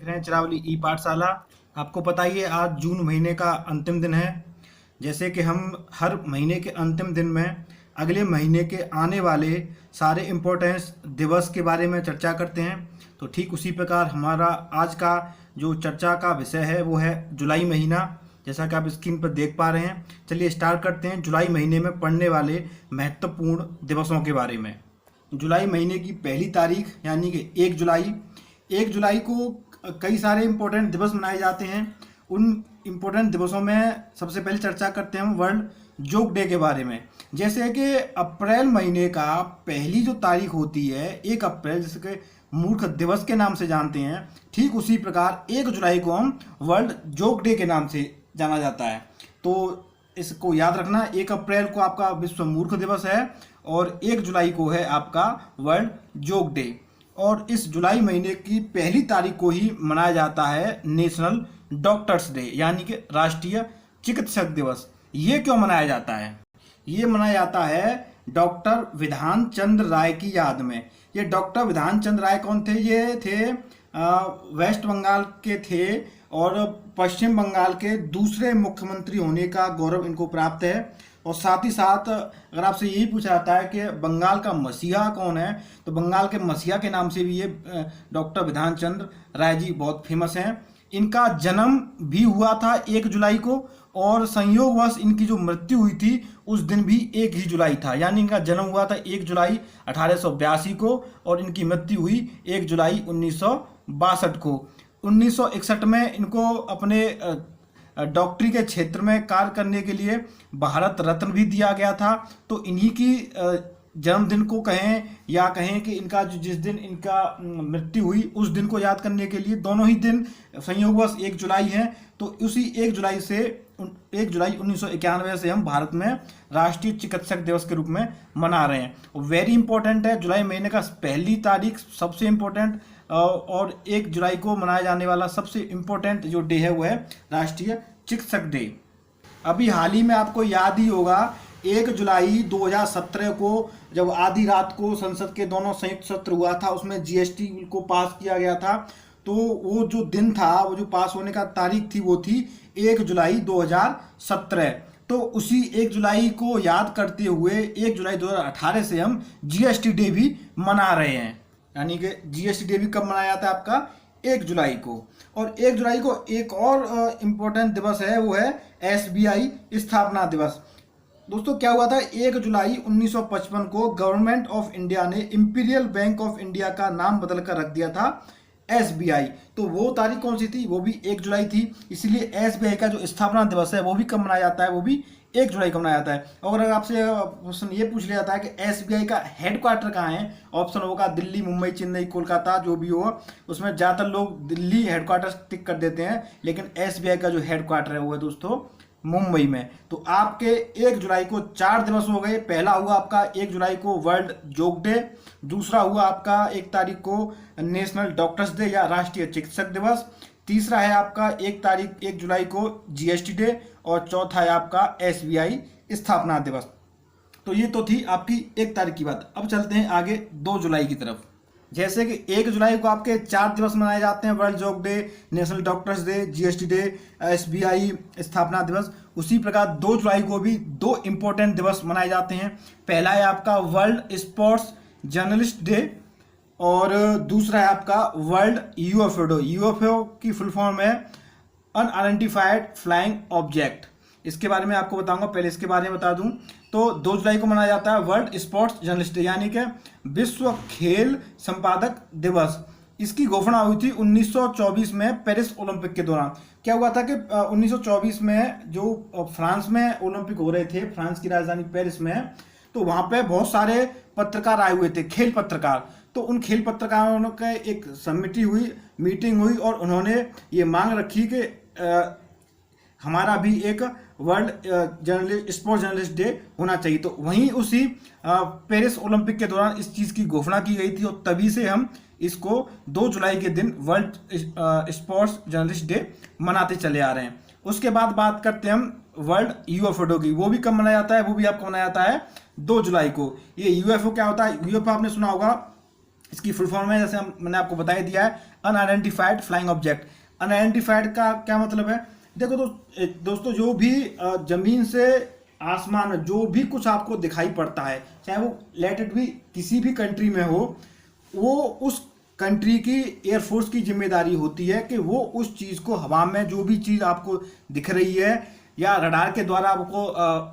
रहे हैं चिरावली ई पाठशाला। आपको पता ही है आज जून महीने का अंतिम दिन है। जैसे कि हम हर महीने के अंतिम दिन में अगले महीने के आने वाले सारे इम्पोर्टेंस दिवस के बारे में चर्चा करते हैं, तो ठीक उसी प्रकार हमारा आज का जो चर्चा का विषय है वो है जुलाई महीना। जैसा कि आप स्क्रीन पर देख पा रहे हैं। चलिए स्टार्ट करते हैं जुलाई महीने में पड़ने वाले महत्वपूर्ण दिवसों के बारे में। जुलाई महीने की पहली तारीख यानी कि 1 जुलाई को कई सारे इम्पोर्टेंट दिवस मनाए जाते हैं। उन इम्पोर्टेंट दिवसों में सबसे पहले चर्चा करते हैं हम वर्ल्ड योग डे के बारे में। जैसे कि अप्रैल महीने का पहली जो तारीख होती है 1 अप्रैल, जैसे कि मूर्ख दिवस के नाम से जानते हैं, ठीक उसी प्रकार 1 जुलाई को हम वर्ल्ड योग डे के नाम से जाना जाता है। तो इसको याद रखना, 1 अप्रैल को आपका विश्व मूर्ख दिवस है और 1 जुलाई को है आपका वर्ल्ड योग डे। और इस जुलाई महीने की पहली तारीख को ही मनाया जाता है नेशनल डॉक्टर्स डे यानी कि राष्ट्रीय चिकित्सक दिवस। ये क्यों मनाया जाता है? ये मनाया जाता है डॉक्टर विधान चंद्र राय की याद में। ये डॉक्टर विधान चंद्र राय कौन थे? ये थे वेस्ट बंगाल के थे और पश्चिम बंगाल के दूसरे मुख्यमंत्री होने का गौरव इनको प्राप्त है। और साथ ही साथ अगर आपसे यही पूछा जाता है कि बंगाल का मसीहा कौन है, तो बंगाल के मसीहा के नाम से भी ये डॉक्टर विधान चंद्र राय जी बहुत फेमस हैं। इनका जन्म भी हुआ था 1 जुलाई को और संयोगवश इनकी जो मृत्यु हुई थी उस दिन भी 1 ही जुलाई था। यानी इनका जन्म हुआ था 1 जुलाई 1882 को और इनकी मृत्यु हुई 1 जुलाई 1962 को। 1961 में इनको अपने डॉक्टरी के क्षेत्र में कार्य करने के लिए भारत रत्न भी दिया गया था। तो इन्हीं की जन्मदिन को कहें या कहें कि इनका जो जिस दिन इनका मृत्यु हुई उस दिन को याद करने के लिए दोनों ही दिन संयोगवश 1 जुलाई हैं। तो उसी 1 जुलाई 1991 से हम भारत में राष्ट्रीय चिकित्सक दिवस के रूप में मना रहे हैं। वेरी इंपॉर्टेंट है, जुलाई महीने का पहली तारीख सबसे इम्पोर्टेंट और 1 जुलाई को मनाया जाने वाला सबसे इम्पोर्टेंट जो डे है वो है राष्ट्रीय चिकित्सक डे। अभी हाल ही में आपको याद ही होगा 1 जुलाई 2017 को जब आधी रात को संसद के दोनों संयुक्त सत्र हुआ था, उसमें जीएसटी को पास किया गया था। तो वो जो दिन था, वो जो पास होने का तारीख थी वो थी 1 जुलाई 2017। तो उसी 1 जुलाई को याद करते हुए 1 जुलाई 2018 से हम जीएसटी डे भी मना रहे हैं। यानी कि जीएसटी डे भी कब मनाया जाता है आपका? 1 जुलाई को। और 1 जुलाई को एक और इम्पोर्टेंट दिवस है, वो है एसबीआई स्थापना दिवस। दोस्तों क्या हुआ था? 1 जुलाई 1955 को गवर्नमेंट ऑफ इंडिया ने इंपीरियल बैंक ऑफ इंडिया का नाम बदलकर रख दिया था एसबीआई। तो वो तारीख कौन सी थी? वो भी 1 जुलाई थी। इसलिए एसबीआई का जो स्थापना दिवस है वो भी कब मनाया जाता है? वो भी 1 जुलाई को मनाया जाता है। और अगर आपसे क्वेश्चन ये पूछ लिया जाता है कि एसबीआई का हेडक्वार्टर कहाँ है, ऑप्शन होगा दिल्ली, मुंबई, चेन्नई, कोलकाता, जो भी हो। उसमें ज़्यादातर लोग दिल्ली हेडक्वार्टर टिक कर देते हैं, लेकिन एसबीआई का जो हेडक्वार्टर है वो है दोस्तों मुंबई में। तो आपके 1 जुलाई को 4 दिवस हो गए। पहला हुआ आपका 1 जुलाई को वर्ल्ड योग डे, दूसरा हुआ आपका 1 तारीख को नेशनल डॉक्टर्स डे या राष्ट्रीय चिकित्सक दिवस, तीसरा है आपका 1 जुलाई को जीएसटी डे और चौथा है आपका एसबीआई स्थापना दिवस। तो ये तो थी आपकी 1 तारीख की बात। अब चलते हैं आगे 2 जुलाई की तरफ। जैसे कि 1 जुलाई को आपके 4 दिवस मनाए जाते हैं, वर्ल्ड योग day, national doctors day, GST day, SBI स्थापना दिवस। उसी प्रकार 2 जुलाई को भी 2 इंपॉर्टेंट दिवस मनाए जाते हैं। पहला है आपका वर्ल्ड स्पोर्ट्स जर्नलिस्ट डे और दूसरा है आपका वर्ल्ड यूएफओ डे। यूएफओ की फुल फॉर्म है अनआइडेंटिफाइड फ्लाइंग ऑब्जेक्ट। इसके बारे में आपको बताऊंगा, पहले इसके बारे में बता दूं तो 2 जुलाई को मनाया जाता है वर्ल्ड स्पोर्ट्स जर्नलिस्ट डे यानी कि विश्व खेल संपादक दिवस। इसकी घोषणा हुई थी 1924 में पेरिस ओलंपिक के दौरान। क्या हुआ था कि 1924 में जो फ्रांस में ओलंपिक हो रहे थे, फ्रांस की राजधानी पेरिस में, तो वहाँ पे बहुत सारे पत्रकार आए हुए थे, खेल पत्रकार। तो उन खेल पत्रकारों के एक समिति हुई, मीटिंग हुई और उन्होंने ये मांग रखी कि हमारा भी एक वर्ल्ड स्पोर्ट्स जर्नलिस्ट डे होना चाहिए। तो वहीं उसी पेरिस ओलंपिक के दौरान इस चीज़ की घोषणा की गई थी और तभी से हम इसको 2 जुलाई के दिन वर्ल्ड स्पोर्ट्स जर्नलिस्ट डे मनाते चले आ रहे हैं। उसके बाद बात करते हैं हम वर्ल्ड यूएफओ डे की। वो भी कब मनाया जाता है? वो भी आपको मनाया जाता है 2 जुलाई को। ये यूएफओ क्या होता है? यूएफओ आपने सुना होगा, इसकी फुल फॉर्म है, जैसे मैंने आपको बता ही दिया है, अनआइडेंटिफाइड फ्लाइंग ऑब्जेक्ट। अनआइडेंटिफाइड का क्या मतलब है? देखो दोस्तों, जो भी जमीन से आसमान में जो भी कुछ आपको दिखाई पड़ता है, चाहे वो लेट इट भी किसी भी कंट्री में हो, वो उस कंट्री की एयरफोर्स की जिम्मेदारी होती है कि वो उस चीज़ को, हवा में जो भी चीज़ आपको दिख रही है या रडार के द्वारा आपको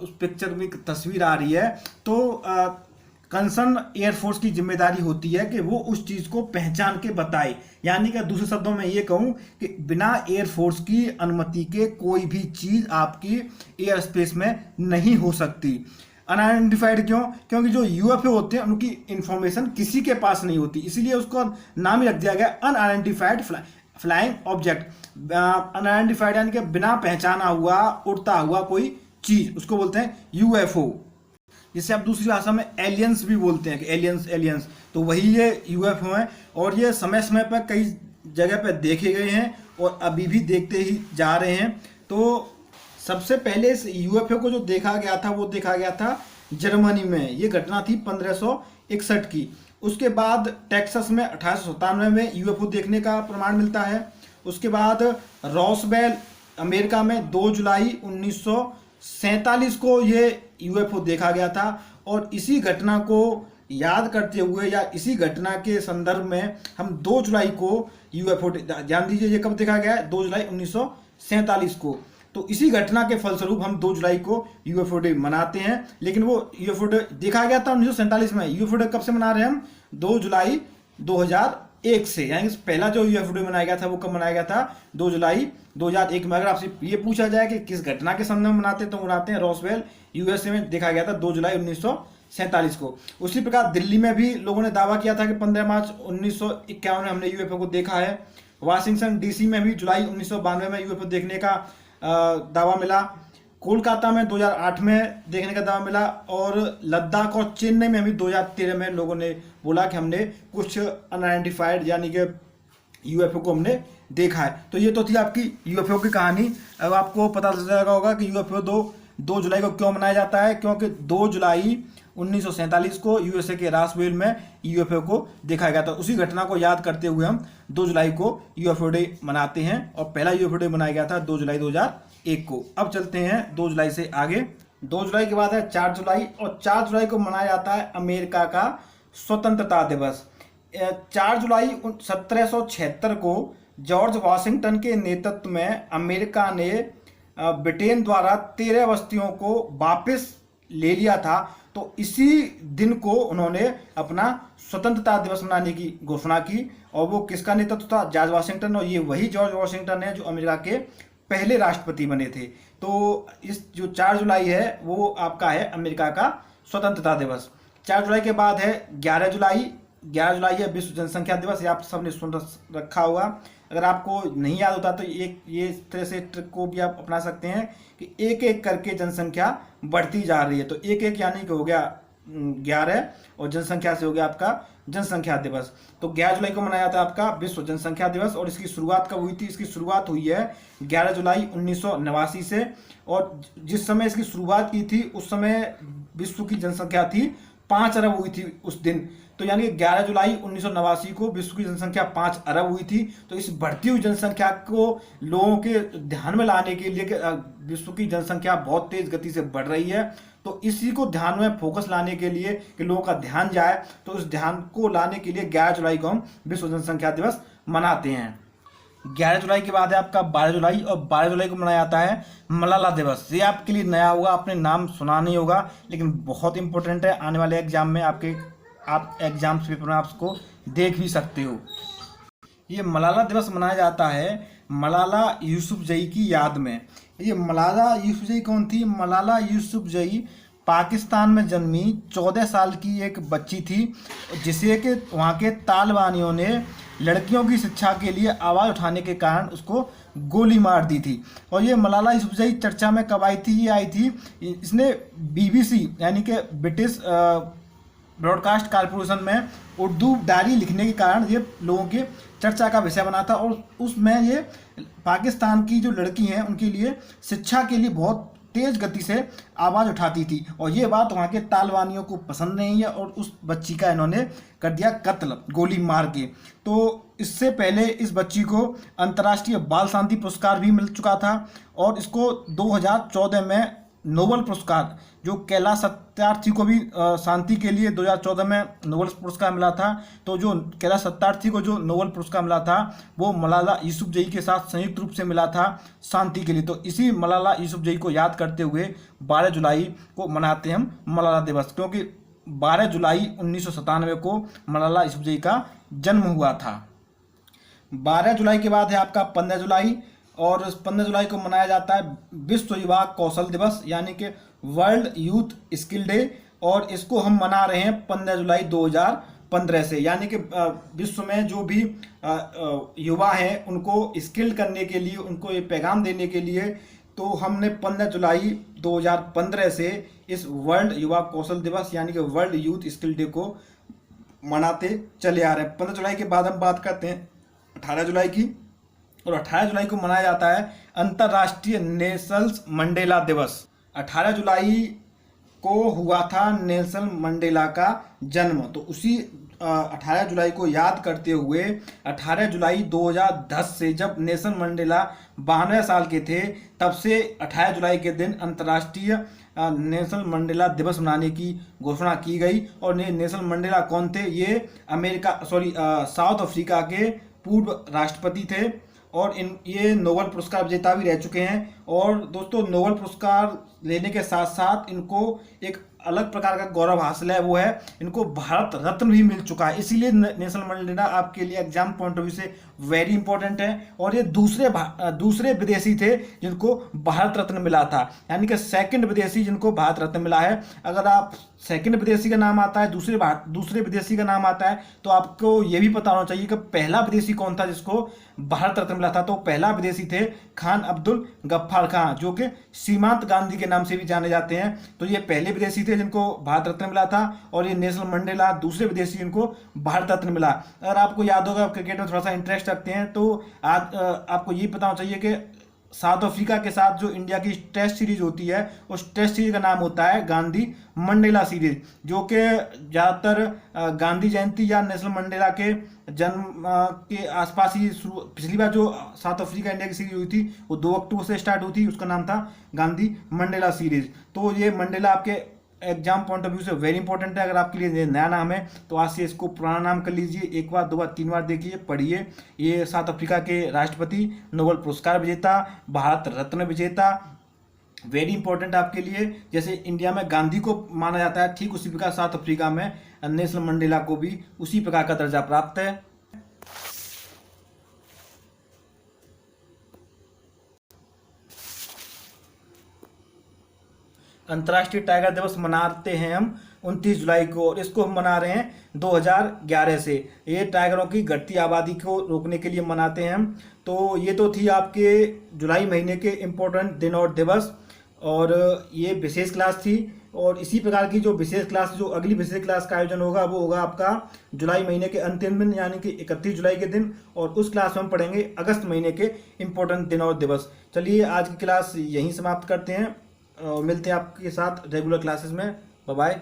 उस पिक्चर में तस्वीर आ रही है, तो कंसर्न एयरफोर्स की जिम्मेदारी होती है कि वो उस चीज़ को पहचान के बताए। यानी कि दूसरे शब्दों में ये कहूँ कि बिना एयरफोर्स की अनुमति के कोई भी चीज़ आपकी एयर स्पेस में नहीं हो सकती। अनआइडेंटिफाइड क्यों? क्योंकि जो यूएफओ होते हैं उनकी इंफॉर्मेशन किसी के पास नहीं होती, इसीलिए उसको नाम ही रख दिया गया अनआइडेंटिफाइड फ्लाइंग ऑब्जेक्ट। अनआइडेंटिफाइड यानी कि बिना पहचाना हुआ उड़ता हुआ कोई चीज़, उसको बोलते हैं यूएफओ। जिसे आप दूसरी भाषा में एलियंस भी बोलते हैं कि एलियंस, तो वही ये यूएफओ हैं। और ये समय समय पर कई जगह पर देखे गए हैं और अभी भी देखते ही जा रहे हैं। तो सबसे पहले इस यूएफओ को जो देखा गया था वो देखा गया था जर्मनी में। ये घटना थी 1561 की। उसके बाद टेक्सास में 1897 में यूएफओ देखने का प्रमाण मिलता है। उसके बाद रॉसवेल अमेरिका में 2 जुलाई 1947 को ये यूएफओ देखा गया था। और इसी घटना को याद करते हुए या इसी घटना के संदर्भ में हम 2 जुलाई को यूएफओ, ध्यान दीजिए ये कब देखा गया है, 2 जुलाई 1947 को। तो इसी घटना के फलस्वरूप हम 2 जुलाई को यूएफओ डे मनाते हैं। लेकिन वो यूएफओ डे देखा गया था 1947 में। यूएफओ डे कब से मना रहे हैं हम? 2 जुलाई 2001 से। यानी पहला जो यूएफओ डे मनाया गया था वो कब मनाया गया था? 2 जुलाई 2001 में। अगर आपसे ये पूछा जाए कि किस घटना के संदर्भ में मनाते हैं, तो मनाते हैं रॉसवेल यूएसए में देखा गया था 2 जुलाई 1947 को। उसी प्रकार दिल्ली में भी लोगों ने दावा किया था कि 15 मार्च 1951 में हमने यूएफओ को देखा है। वाशिंगटन डीसी में भी जुलाई 1992 में यूएफओ देखने का दावा मिला। कोलकाता में 2008 में देखने का दावा मिला। और लद्दाख और चेन्नई में भी 2013 में लोगों ने बोला कि हमने कुछ अनआइडेंटिफाइड यानी कि यूएफओ को हमने देखा है। तो ये तो थी आपकी यूएफओ की कहानी। अब आपको पता चल जाएगा होगा कि यूएफओ 2 जुलाई को क्यों मनाया जाता है। क्योंकि 2 जुलाई 1947 को यूएसए के रासवेल में यूएफओ को देखा गया था। उसी घटना को याद करते हुए हम 2 जुलाई को यूएफओ डे मनाते हैं। और पहला यूएफओ डे मनाया गया था 2 जुलाई 2001 को। अब चलते हैं 2 जुलाई से आगे। 2 जुलाई के बाद है 4 जुलाई। और 4 जुलाई को मनाया जाता है अमेरिका का स्वतंत्रता दिवस। 4 जुलाई 1776 को जॉर्ज वाशिंगटन के नेतृत्व में अमेरिका ने ब्रिटेन द्वारा 13 बस्तियों को वापस ले लिया था। तो इसी दिन को उन्होंने अपना स्वतंत्रता दिवस मनाने की घोषणा की। और वो किसका नेतृत्व था? George Washington. और ये वही जॉर्ज वाशिंगटन है जो अमेरिका के पहले राष्ट्रपति बने थे। तो इस जो 4 जुलाई है वो आपका है अमेरिका का स्वतंत्रता दिवस। 4 जुलाई के बाद है 11 जुलाई। 11 जुलाई है विश्व जनसंख्या दिवस। ये आप सबने सुन रखा होगा। अगर आपको नहीं याद होता तो ये इस तरह से ट्रिक को भी आप अपना सकते हैं कि एक एक करके जनसंख्या बढ़ती जा रही है। तो एक एक यानी कि हो गया 11 और जनसंख्या से हो गया आपका जनसंख्या दिवस। तो 11 जुलाई को मनाया जाता है आपका विश्व जनसंख्या दिवस। और इसकी शुरुआत कब हुई थी? इसकी शुरुआत हुई है 11 जुलाई 1989 से। और जिस समय इसकी शुरुआत की थी उस समय विश्व की जनसंख्या थी 5 अरब हुई थी उस दिन। तो यानी कि 11 जुलाई 1989 को विश्व की जनसंख्या 5 अरब हुई थी। तो इस बढ़ती हुई जनसंख्या को लोगों के ध्यान में लाने के लिए कि विश्व की जनसंख्या बहुत तेज गति से बढ़ रही है, तो इसी को ध्यान में फोकस लाने के लिए कि लोगों का ध्यान जाए, तो उस ध्यान को लाने के लिए 11 जुलाई को हम विश्व जनसंख्या दिवस मनाते हैं। 11 जुलाई के बाद है आपका 12 जुलाई। और 12 जुलाई को मनाया जाता है मलाला दिवस। ये आपके लिए नया होगा, आपने नाम सुना नहीं होगा, लेकिन बहुत इंपॉर्टेंट है। आने वाले एग्जाम में आप एग्जाम्स पेपर में आप उसको देख भी सकते हो। ये मलाला दिवस मनाया जाता है मलाला यूसुफजई की याद में। ये मलाला यूसुफजई कौन थी? मलाला यूसुफजई पाकिस्तान में जन्मी 14 साल की एक बच्ची थी, जिसे कि वहाँ के तालिबानियों ने लड़कियों की शिक्षा के लिए आवाज़ उठाने के कारण उसको गोली मार दी थी। और ये मलाला यूसुफजई चर्चा में कब आई थी? ये आई थी, इसने BBC यानी कि ब्रिटिश ब्रॉडकास्ट कॉरपोरेशन में उर्दू डायरी लिखने के कारण ये लोगों के चर्चा का विषय बना था। और उसमें ये पाकिस्तान की जो लड़की हैं उनके लिए शिक्षा के लिए बहुत तेज गति से आवाज़ उठाती थी, और ये बात वहाँ के तालिबानियों को पसंद नहीं है और उस बच्ची का इन्होंने कर दिया कत्ल गोली मार के। तो इससे पहले इस बच्ची को अंतर्राष्ट्रीय बाल शांति पुरस्कार भी मिल चुका था, और इसको 2014 में नोबेल पुरस्कार, जो कैलाश सत्यार्थी को भी शांति के लिए 2014 में नोबेल पुरस्कार मिला था। तो जो कैलाश सत्यार्थी को जो नोबेल पुरस्कार मिला था वो मलाला यूसुफजई के साथ संयुक्त रूप से मिला था शांति के लिए। तो इसी मलाला यूसुफजई को याद करते हुए 12 जुलाई को मनाते हैं हम मलाला दिवस, क्योंकि 12 जुलाई 1997 को मलाला यूसुफजई का जन्म हुआ था। 12 जुलाई के बाद है आपका 15 जुलाई, और 15 जुलाई को मनाया जाता है विश्व युवा कौशल दिवस, यानी कि वर्ल्ड यूथ स्किल डे, और इसको हम मना रहे हैं 15 जुलाई 2015 से। यानी कि विश्व में जो भी युवा हैं उनको स्किल्ड करने के लिए, उनको ये पैगाम देने के लिए, तो हमने 15 जुलाई 2015 से इस वर्ल्ड युवा कौशल दिवस यानी कि वर्ल्ड यूथ स्किल डे को मनाते चले आ रहे हैं। 15 जुलाई के बाद हम बात करते हैं 18 जुलाई की, और 18 जुलाई को मनाया जाता है अंतर्राष्ट्रीय नेल्सन मंडेला दिवस। 18 जुलाई को हुआ था नेल्सन मंडेला का जन्म, तो उसी 18 जुलाई को याद करते हुए 18 जुलाई 2010 से, जब नेल्सन मंडेला 92 साल के थे, तब से 18 जुलाई के दिन अंतर्राष्ट्रीय नेल्सन मंडेला दिवस मनाने की घोषणा की गई। और नेल्सन मंडेला कौन थे? ये साउथ अफ्रीका के पूर्व राष्ट्रपति थे, और ये नोबेल पुरस्कार विजेता भी रह चुके हैं। और दोस्तों, नोबेल पुरस्कार लेने के साथ साथ इनको एक अलग प्रकार का गौरव हासिल है, वो है इनको भारत रत्न भी मिल चुका है। इसीलिए नेल्सन मंडेला आपके लिए एग्जाम पॉइंट ऑफ व्यू से वेरी इंपॉर्टेंट है। और ये दूसरे विदेशी थे जिनको भारत रत्न मिला था, यानी कि सेकंड विदेशी जिनको भारत रत्न मिला है। अगर आप सेकंड विदेशी का नाम आता है, दूसरे विदेशी का नाम आता है, तो आपको ये भी पता होना चाहिए कि पहला विदेशी कौन था जिसको भारत रत्न मिला था। तो पहला विदेशी थे खान अब्दुल गफ्फार खान, जो कि सीमांत गांधी के नाम से भी जाने जाते हैं। तो ये पहले विदेशी थे जिनको भारत रत्न मिला था, और ये नेल्सन मंडेला दूसरे विदेशी जिनको भारत रत्न मिला। अगर आपको याद होगा, आप क्रिकेट में थोड़ा सा इंटरेस्ट रखते हैं, तो आज आपको ये पता होना चाहिए कि साउथ अफ्रीका के साथ जो इंडिया की टेस्ट सीरीज होती है, उस टेस्ट सीरीज का नाम होता है गांधी मंडेला सीरीज, जो कि ज़्यादातर गांधी जयंती या नेल्सन मंडेला के जन्म के आसपास ही पिछली बार जो साउथ अफ्रीका इंडिया की सीरीज हुई थी वो 2 अक्टूबर से स्टार्ट हुई थी, उसका नाम था गांधी मंडेला सीरीज। तो ये मंडेला आपके एग्जाम पॉइंट ऑफ व्यू से वेरी इंपॉर्टेंट है। अगर आपके लिए नया नाम है तो आज से इसको पुराना नाम कर लीजिए, 1 बार 2 बार 3 बार देखिए, पढ़िए। ये साउथ अफ्रीका के राष्ट्रपति, नोबेल पुरस्कार विजेता, भारत रत्न विजेता, वेरी इंपॉर्टेंट आपके लिए। जैसे इंडिया में गांधी को माना जाता है, ठीक उसी प्रकार साउथ अफ्रीका में नेल्सन मंडेला को भी उसी प्रकार का दर्जा प्राप्त है। अंतर्राष्ट्रीय टाइगर दिवस मनाते हैं हम 29 जुलाई को, और इसको हम मना रहे हैं 2011 से। ये टाइगरों की घटती आबादी को रोकने के लिए मनाते हैं हम। तो ये तो थी आपके जुलाई महीने के इम्पोर्टेंट दिन और दिवस, और ये विशेष क्लास थी। और इसी प्रकार की जो विशेष क्लास, जो अगली विशेष क्लास का आयोजन होगा वो होगा आपका जुलाई महीने के अंतिम दिन, यानी कि 31 जुलाई के दिन, और उस क्लास में हम पढ़ेंगे अगस्त महीने के इम्पोर्टेंट दिन और दिवस। चलिए आज की क्लास यहीं समाप्त करते हैं, मिलते हैं आपके साथ रेगुलर क्लासेस में। Bye bye.